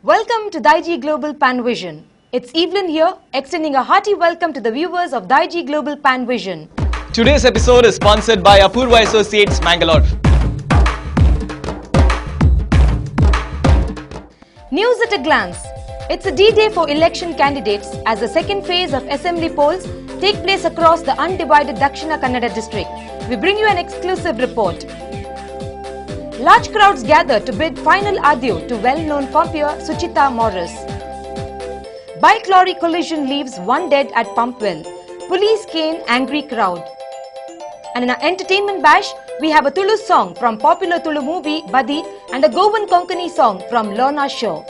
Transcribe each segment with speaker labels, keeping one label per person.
Speaker 1: Welcome to Daiji Global Pan Vision. It's Evelyn here, extending a hearty welcome to the viewers of Daiji Global Pan Vision.
Speaker 2: Today's episode is sponsored by Apurva Associates, Mangalore.
Speaker 1: News at a glance. It's a D-Day for election candidates as the second phase of assembly polls take place across the undivided Dakshina Kannada district. We bring you an exclusive report. Large crowds gather to bid final adieu to well-known compeer Suchita Morris. Bike lorry collision leaves one dead at Pumpwell. Police cane angry crowd. And in our entertainment bash, we have a Tulu song from popular Tulu movie Badi and a Goan Konkani song from Lorna Show.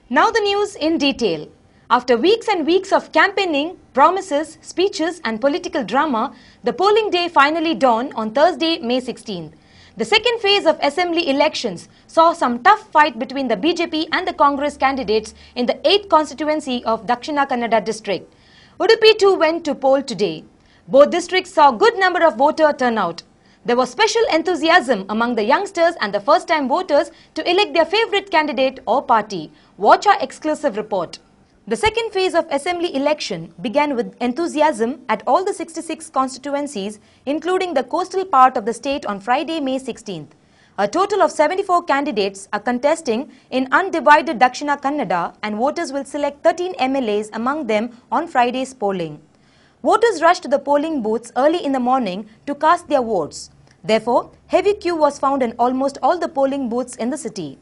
Speaker 1: Now the news in detail. After weeks and weeks of campaigning, promises, speeches and political drama, the polling day finally dawned on Thursday, May 16th. The second phase of assembly elections saw some tough fight between the BJP and the Congress candidates in the 8th constituency of Dakshina Kannada district. Udupi too went to poll today. Both districts saw good number of voter turnout. There was special enthusiasm among the youngsters and the first-time voters to elect their favorite candidate or party. Watch our exclusive report. The second phase of assembly election began with enthusiasm at all the 66 constituencies, including the coastal part of the state on Friday, May 16th. A total of 74 candidates are contesting in undivided Dakshina Kannada and voters will select 13 MLAs among them on Friday's polling. Voters rushed to the polling booths early in the morning to cast their votes. Therefore, heavy queue was found in almost all the polling booths in the city.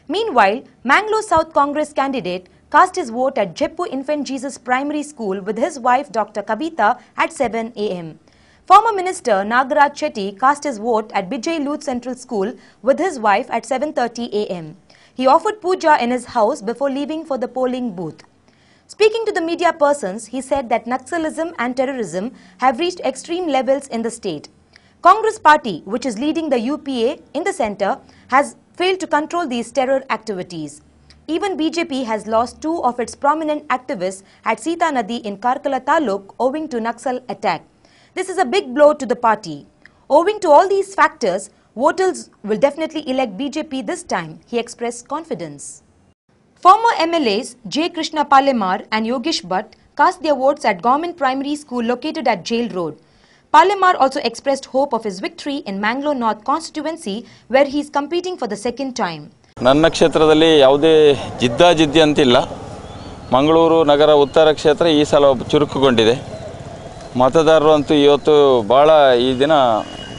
Speaker 1: Meanwhile, Mangalore South Congress candidate cast his vote at Jeppu Infant Jesus Primary School with his wife Dr. Kavita at 7 a.m. Former Minister Nagaraj Chetty cast his vote at Bijay Luth Central School with his wife at 7:30 a.m. He offered puja in his house before leaving for the polling booth. Speaking to the media persons, he said that Naxalism and terrorism have reached extreme levels in the state. Congress party, which is leading the UPA in the centre, has failed to control these terror activities. Even BJP has lost two of its prominent activists at Sita Nadi in Karkala Taluk owing to Naxal attack. This is a big blow to the party. Owing to all these factors, voters will definitely elect BJP this time, he expressed confidence. Former MLAs J. Krishna Palemar and Yogesh Bhatt cast their votes at Government Primary School located at Jail Road. Palemar also expressed hope of his victory in Mangalore North constituency where he is competing for the second time.
Speaker 3: ನನ್ನ ಕ್ಷೇತ್ರದಲ್ಲಿ ಯಾವುದೇ ಜಿದ್ದಾಜಿದ್ದಿ ಅಂತಿಲ್ಲ. ಮಂಗಳೂರು ನಗರ ಉತ್ತರ ಕ್ಷೇತ್ರ ಈ ಸಲ ಚುರುಕುಗೊಂಡಿದೆ. ಮತದಾರರು ಅಂತೂ ಇವತ್ತು ಬಹಳ ಈ ದಿನ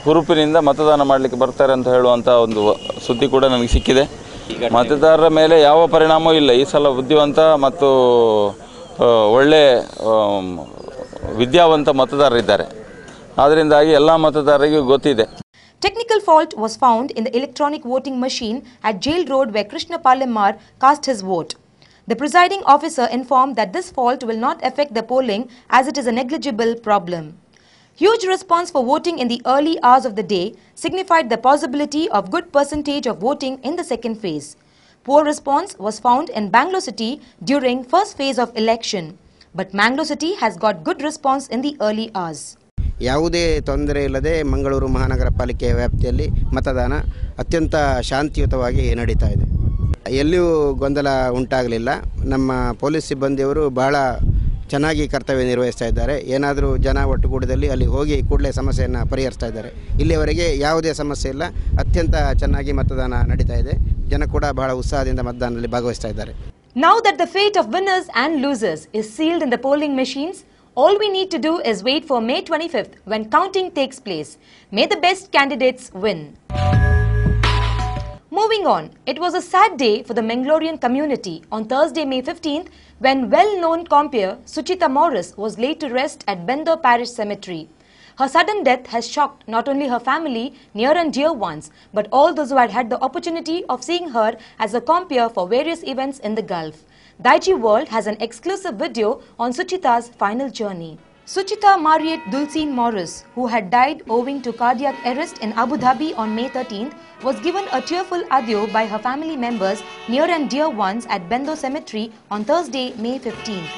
Speaker 3: ಹುರುಪಿನಿಂದ ಮತದಾನ ಮಾಡಲಿಕ್ಕೆ ಬರ್ತಾರೆ ಅಂತ ಹೇಳುವಂತ ಒಂದು ಸುದ್ದಿ ಕೂಡ ನನಗೆ ಸಿಕ್ಕಿದೆ. ಮತದಾರರ ಮೇಲೆ ಯಾವ ಪರಿಣಾಮವೂ ಇಲ್ಲ. ಈ ಸಲ ಬುದ್ಧಿವಂತ ಮತ್ತು ಒಳ್ಳೆ ವಿದ್ಯಾವಂತ ಮತದಾರರಿದ್ದಾರೆ. ಆದ್ದರಿಂದಾಗಿ ಎಲ್ಲ ಮತದಾರರಿಗೂ ಗೊತ್ತಿದೆ.
Speaker 1: Technical fault was found in the electronic voting machine at Jail Road where Krishna Palemar cast his vote. The presiding officer informed that this fault will not affect the polling as it is a negligible problem. Huge response for voting in the early hours of the day signified the possibility of good percentage of voting in the second phase. Poor response was found in Bangalore City during first phase of election. But Mangalore City has got good response in the early hours.
Speaker 4: ಯಾವುದೇ ತೊಂದರೆ ಇಲ್ಲದೆ ಮಂಗಳೂರು ಮಹಾನಗರ ಪಾಲಿಕೆಯ ವ್ಯಾಪ್ತಿಯಲ್ಲಿ ಮತದಾನ ಅತ್ಯಂತ ಶಾಂತಿಯುತವಾಗಿ ನಡೀತಾ ಇದೆ. ಎಲ್ಲಿಯೂ ಗೊಂದಲ ಉಂಟಾಗಲಿಲ್ಲ. ನಮ್ಮ ಪೊಲೀಸ್ ಸಿಬ್ಬಂದಿಯವರು ಬಹಳ ಚೆನ್ನಾಗಿ ಕರ್ತವ್ಯ ನಿರ್ವಹಿಸ್ತಾ ಇದ್ದಾರೆ. ಏನಾದರೂ ಜನ ಒಟ್ಟುಗೂಡದಲ್ಲಿ ಅಲ್ಲಿ ಹೋಗಿ ಕೂಡಲೇ ಸಮಸ್ಯೆಯನ್ನು ಪರಿಹರಿಸ್ತಾ ಇದ್ದಾರೆ. ಇಲ್ಲಿಯವರೆಗೆ ಯಾವುದೇ ಸಮಸ್ಯೆ ಇಲ್ಲ. ಅತ್ಯಂತ ಚೆನ್ನಾಗಿ ಮತದಾನ ನಡೀತಾ ಇದೆ. ಜನ ಕೂಡ ಬಹಳ ಉತ್ಸಾಹದಿಂದ ಮತದಾನದಲ್ಲಿ ಭಾಗವಹಿಸ್ತಾ ಇದ್ದಾರೆ.
Speaker 1: Now that the fate of winners and losers is sealed in the polling machines, all we need to do is wait for May 25th when counting takes place. May the best candidates win. Moving on, it was a sad day for the Mangalorean community on Thursday, May 15th when well-known compeer Suchita Morris was laid to rest at Bendor Parish Cemetery. Her sudden death has shocked not only her family, near and dear ones, but all those who had the opportunity of seeing her as a compeer for various events in the Gulf. Daijiworld has an exclusive video on Suchita's final journey. Suchita Mariette Dulcine Morris, who had died owing to cardiac arrest in Abu Dhabi on May 13th, was given a tearful adieu by her family members, near and dear ones at Bendor Cemetery on Thursday, May 15th.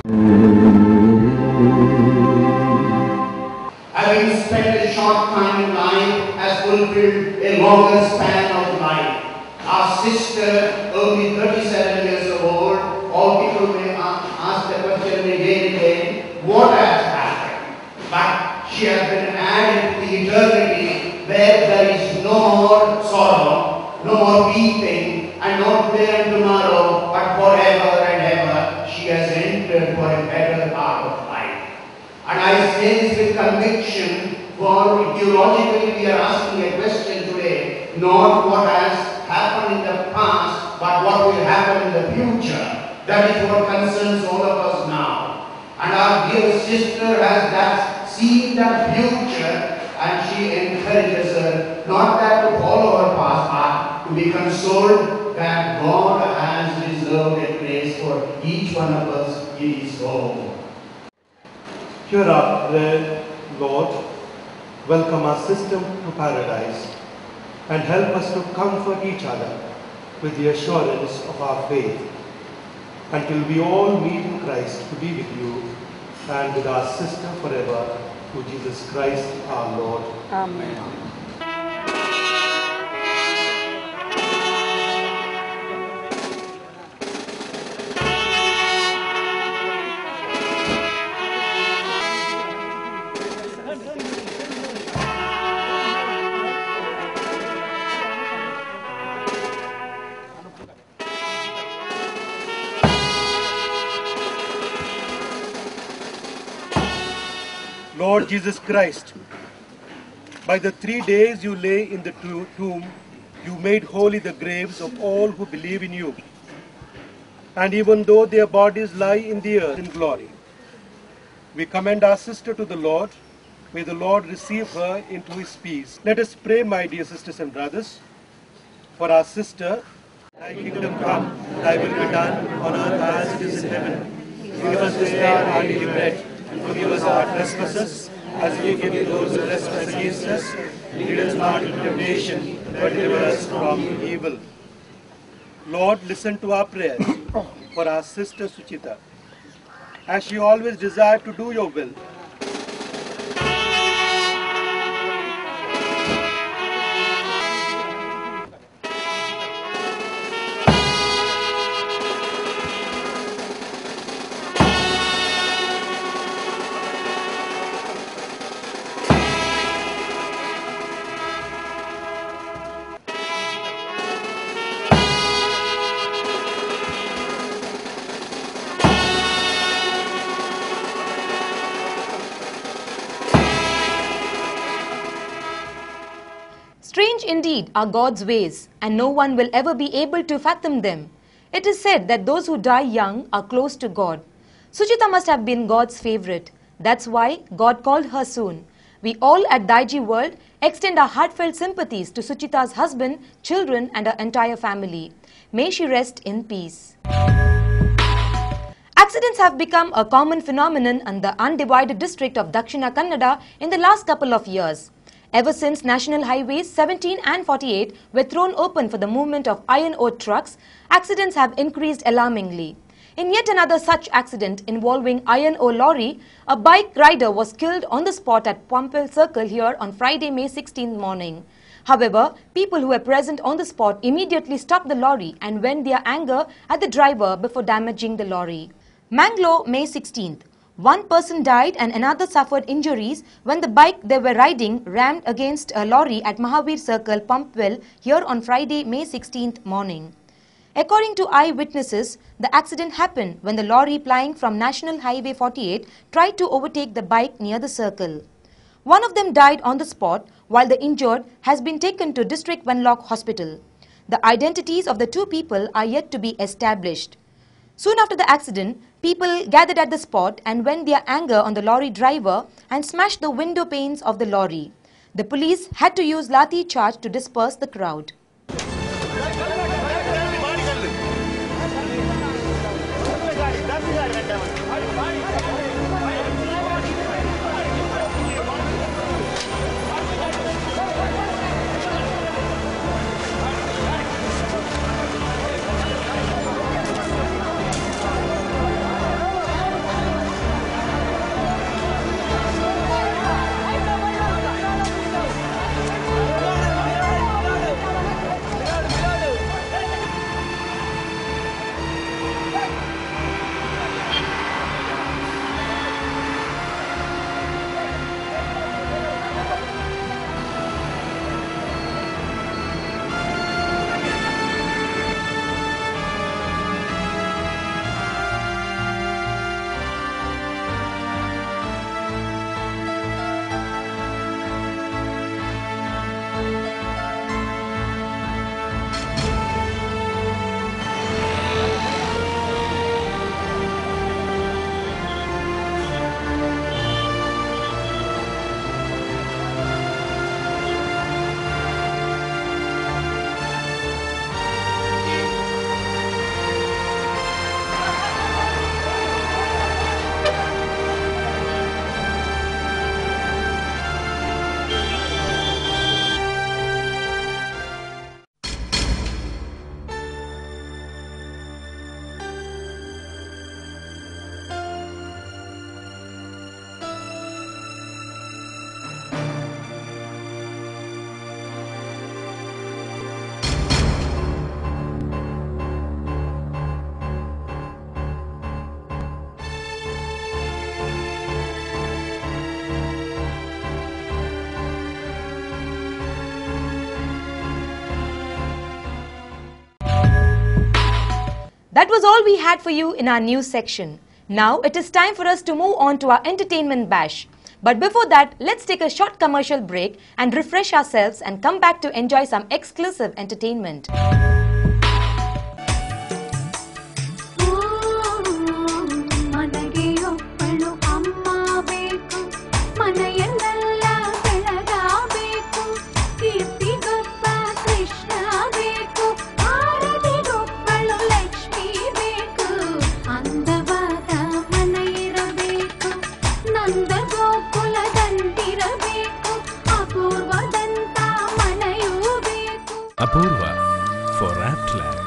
Speaker 5: Having spent a short time in life, has fulfilled a longer span of life. Our sister, only 37 years old, all people may ask the question again and again, what has happened? But she has been added to the eternity where there is no more sorrow, no more weeping, and not today and tomorrow, but forever and ever. She has entered for a better part of life. And I say this with conviction, for theologically we are asking a question today, not what has happened in the past, but what will happen in the future. That is what concerns all of us now. And our dear sister has that seen that future, and she encourages her not that to follow her past, but to be consoled that God has reserved a place for each one of us in His home.
Speaker 6: Hear our prayer, Lord. Welcome our sister to paradise and help us to comfort each other with the assurance of our faith until we all meet in Christ to be with you and with our sister forever, through Jesus Christ our Lord.
Speaker 7: Amen.
Speaker 6: Lord Jesus Christ, by the 3 days you lay in the tomb, you made holy the graves of all who believe in you. And even though their bodies lie in the earth in glory, we commend our sister to the Lord. May the Lord receive her into His peace. Let us pray, my dear sisters and brothers, for our sister. Thy kingdom come, thy will be done on earth as it is in heaven. Give us this day our daily bread, and forgive us our trespasses, as we forgive those who trespass against us. Lead us not into temptation, but deliver us from evil. Lord, listen to our prayers for our sister Suchita, as she always desired to do your will.
Speaker 1: Strange indeed are God's ways, and no one will ever be able to fathom them. It is said that those who die young are close to God. Suchita must have been God's favorite. That's why God called her soon. We all at Daijiworld extend our heartfelt sympathies to Suchita's husband, children and her entire family. May she rest in peace. Accidents have become a common phenomenon in the undivided district of Dakshina Kannada in the last couple of years. Ever since National Highways 17 and 48 were thrown open for the movement of iron ore trucks, accidents have increased alarmingly. In yet another such accident involving iron ore lorry, a bike rider was killed on the spot at Pompel Circle here on Friday, May 16th morning. However, people who were present on the spot immediately stopped the lorry and vent their anger at the driver before damaging the lorry. Mangalore, May 16th. One person died and another suffered injuries when the bike they were riding rammed against a lorry at Mahavir Circle, Pumpwell, here on Friday, May 16th morning. According to eyewitnesses, the accident happened when the lorry plying from National Highway 48 tried to overtake the bike near the circle. One of them died on the spot, while the injured has been taken to District Wenlock Hospital. The identities of the two people are yet to be established. Soon after the accident, people gathered at the spot and vent their anger on the lorry driver and smashed the window panes of the lorry. The police had to use lathi charge to disperse the crowd. That was all we had for you in our news section. Now it is time for us to move on to our entertainment bash. But before that, let's take a short commercial break and refresh ourselves and come back to enjoy some exclusive entertainment.
Speaker 7: Apurva for apt life.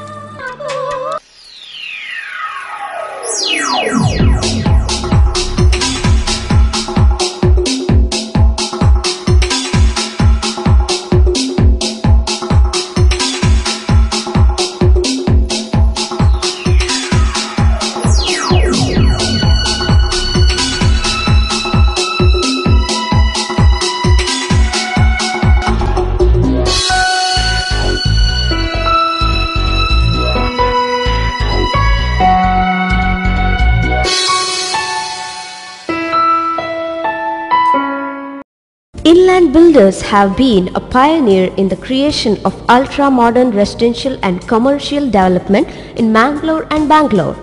Speaker 8: Inland builders have been a pioneer in the creation of ultra-modern residential and commercial development in Mangalore and Bangalore.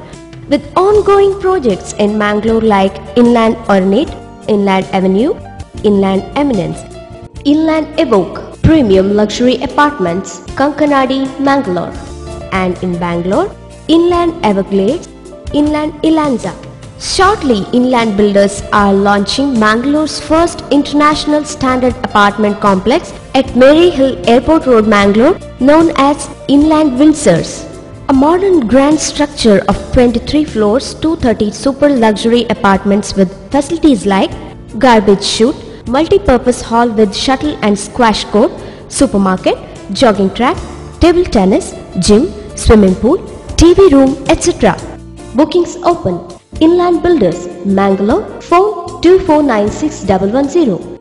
Speaker 8: With ongoing projects in Mangalore like Inland Ornate, Inland Avenue, Inland Eminence, Inland Evoke, Premium Luxury Apartments, Kankanadi, Mangalore, and in Bangalore, Inland Everglades, Inland Ilanza. Shortly, Inland Builders are launching Mangalore's first international standard apartment complex at Mary Hill Airport Road, Mangalore, known as Inland Windsors. A modern grand structure of 23 floors, 230 super luxury apartments with facilities like garbage chute, multi-purpose hall with shuttle and squash court, supermarket, jogging track, table tennis, gym, swimming pool, TV room, etc. Bookings open. Inland Builders, Mangalore, phone 2496110.